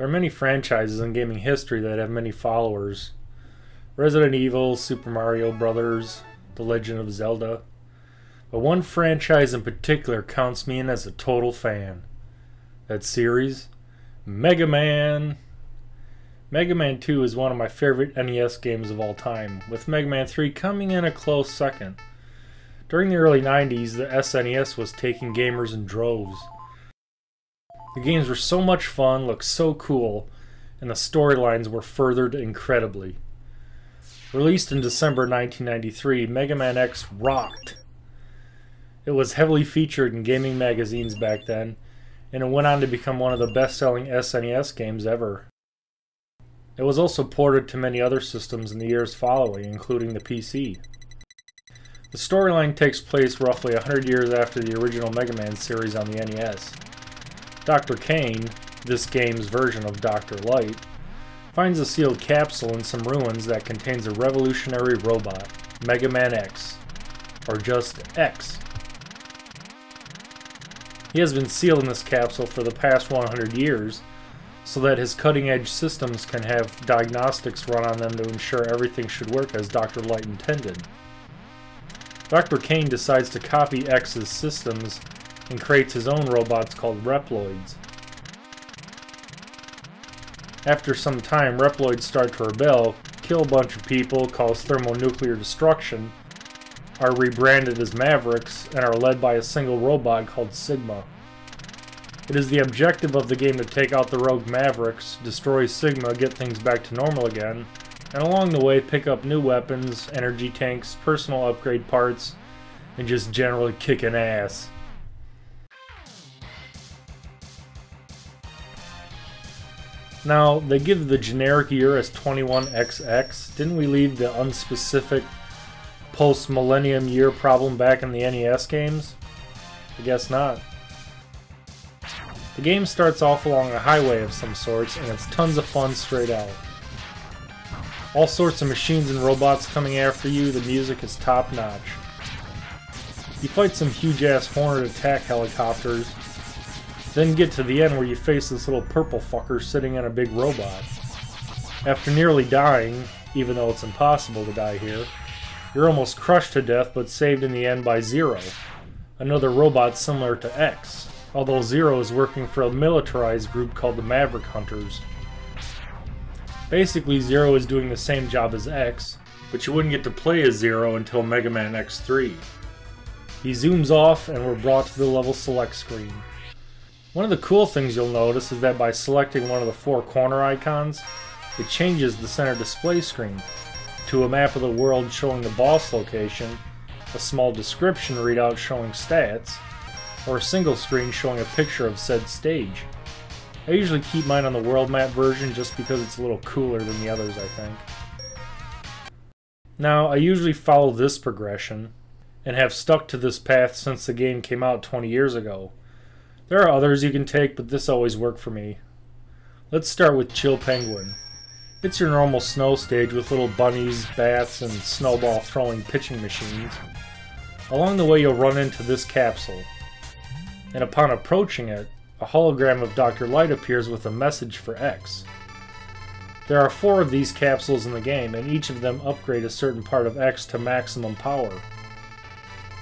There are many franchises in gaming history that have many followers. Resident Evil, Super Mario Bros., The Legend of Zelda. But one franchise in particular counts me in as a total fan. That series? Mega Man. Mega Man 2 is one of my favorite NES games of all time, with Mega Man 3 coming in a close second. During the early 90s, the SNES was taking gamers in droves. The games were so much fun, looked so cool, and the storylines were furthered incredibly. Released in December 1993, Mega Man X rocked. It was heavily featured in gaming magazines back then, and it went on to become one of the best-selling SNES games ever. It was also ported to many other systems in the years following, including the PC. The storyline takes place roughly 100 years after the original Mega Man series on the NES. Dr. Kane, this game's version of Dr. Light, finds a sealed capsule in some ruins that contains a revolutionary robot, Mega Man X, or just X. He has been sealed in this capsule for the past 100 years, so that his cutting-edge systems can have diagnostics run on them to ensure everything should work as Dr. Light intended. Dr. Kane decides to copy X's systems and creates his own robots called Reploids. After some time, Reploids start to rebel, kill a bunch of people, cause thermonuclear destruction, are rebranded as Mavericks, and are led by a single robot called Sigma. It is the objective of the game to take out the rogue Mavericks, destroy Sigma, get things back to normal again, and along the way pick up new weapons, energy tanks, personal upgrade parts, and just generally kicking ass. Now, they give the generic year as 21XX. Didn't we leave the unspecific post-millennium year problem back in the NES games? I guess not. The game starts off along a highway of some sorts, and it's tons of fun straight out. All sorts of machines and robots coming after you, the music is top notch. You fight some huge-ass Hornet attack helicopters, then get to the end where you face this little purple fucker sitting in a big robot. After nearly dying, even though it's impossible to die here, you're almost crushed to death but saved in the end by Zero, another robot similar to X, although Zero is working for a militarized group called the Maverick Hunters. Basically, Zero is doing the same job as X, but you wouldn't get to play as Zero until Mega Man X3. He zooms off and we're brought to the level select screen. One of the cool things you'll notice is that by selecting one of the 4 corner icons, it changes the center display screen to a map of the world showing the boss location, a small description readout showing stats, or a single screen showing a picture of said stage. I usually keep mine on the world map version just because it's a little cooler than the others, I think. Now, I usually follow this progression, and have stuck to this path since the game came out 20 years ago. There are others you can take, but this always worked for me. Let's start with Chill Penguin. It's your normal snow stage with little bunnies, bats, and snowball throwing pitching machines. Along the way you'll run into this capsule, and upon approaching it, a hologram of Dr. Light appears with a message for X. There are 4 of these capsules in the game, and each of them upgrade a certain part of X to maximum power.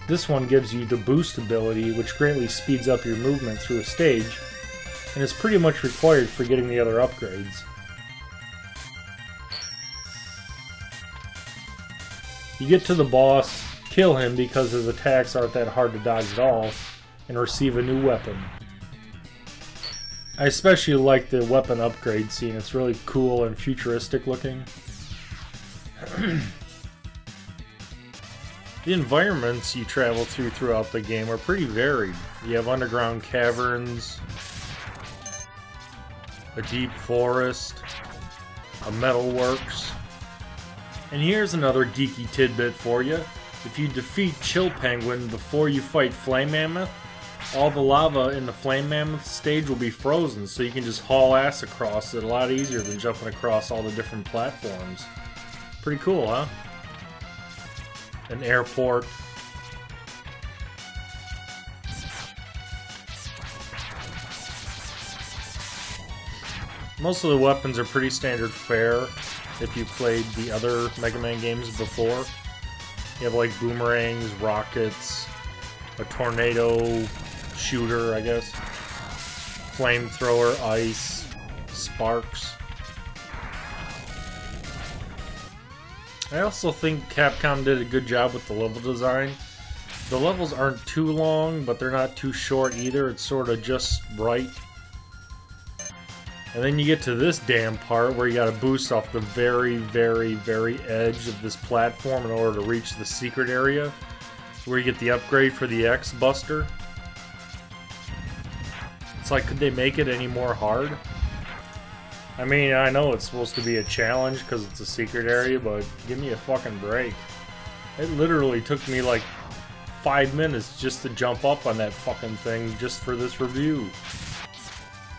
This one gives you the boost ability, which greatly speeds up your movement through a stage, and is pretty much required for getting the other upgrades. You get to the boss, kill him because his attacks aren't that hard to dodge at all, and receive a new weapon. I especially like the weapon upgrade scene, it's really cool and futuristic looking. The environments you travel throughout the game are pretty varied. You have underground caverns, a deep forest, a metalworks. And here's another geeky tidbit for you. If you defeat Chill Penguin before you fight Flame Mammoth, all the lava in the Flame Mammoth stage will be frozen, so you can just haul ass across it a lot easier than jumping across all the different platforms. Pretty cool, huh? An airport. Most of the weapons are pretty standard fare if you played the other Mega Man games before. You have like boomerangs, rockets, a tornado shooter, I guess, flamethrower, ice, sparks. I also think Capcom did a good job with the level design. The levels aren't too long, but they're not too short either. It's sort of just right. And then you get to this damn part where you gotta boost off the very, very, very edge of this platform in order to reach the secret area, where you get the upgrade for the X Buster. It's like, could they make it any more hard? I mean, I know it's supposed to be a challenge because it's a secret area, but give me a fucking break. It literally took me like 5 minutes just to jump up on that fucking thing just for this review.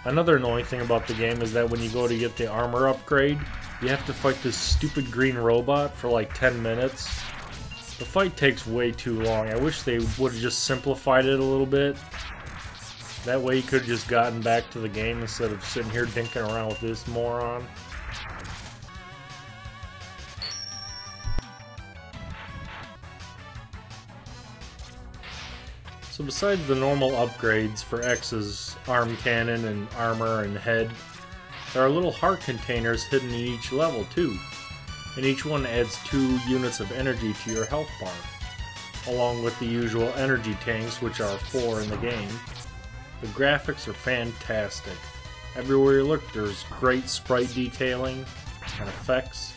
Another annoying thing about the game is that when you go to get the armor upgrade, you have to fight this stupid green robot for like 10 minutes. The fight takes way too long. I wish they would have just simplified it a little bit. That way you could have just gotten back to the game instead of sitting here dinking around with this moron. So besides the normal upgrades for X's arm cannon and armor and head, there are little heart containers hidden in each level too, and each one adds 2 units of energy to your health bar, along with the usual energy tanks, which are 4 in the game. The graphics are fantastic. Everywhere you look there's great sprite detailing and effects.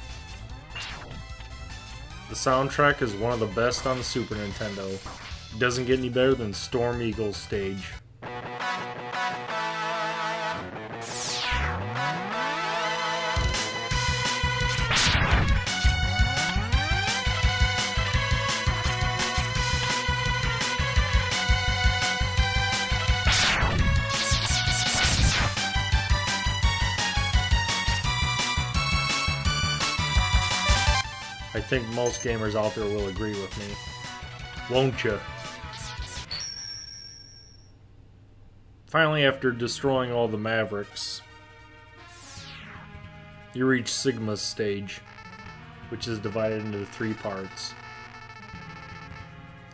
The soundtrack is one of the best on the Super Nintendo. It doesn't get any better than Storm Eagle's stage. I think most gamers out there will agree with me. Won't ya? Finally, after destroying all the Mavericks, you reach Sigma's stage, which is divided into 3 parts.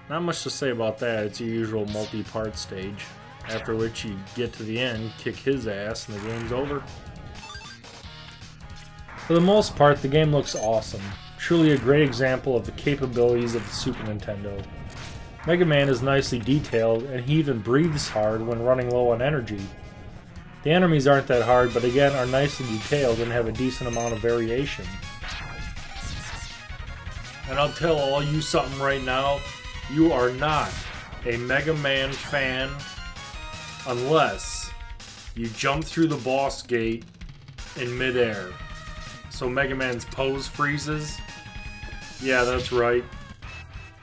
Not much to say about that, it's your usual multi-part stage, after which you get to the end, kick his ass, and the game's over. For the most part, the game looks awesome. Truly a great example of the capabilities of the Super Nintendo. Mega Man is nicely detailed, and he even breathes hard when running low on energy. The enemies aren't that hard, but again are nicely detailed and have a decent amount of variation. And I'll tell all you something right now, you are not a Mega Man fan unless you jump through the boss gate in midair. So Mega Man's pose freezes. Yeah, that's right.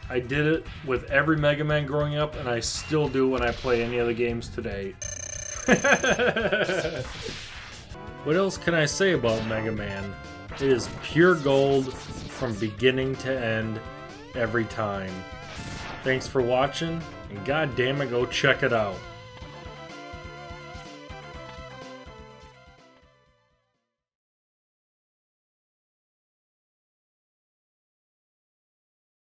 I did it with every Mega Man growing up, and I still do when I play any of the games today. What else can I say about Mega Man? It is pure gold from beginning to end every time. Thanks for watching, and goddamn it, go check it out.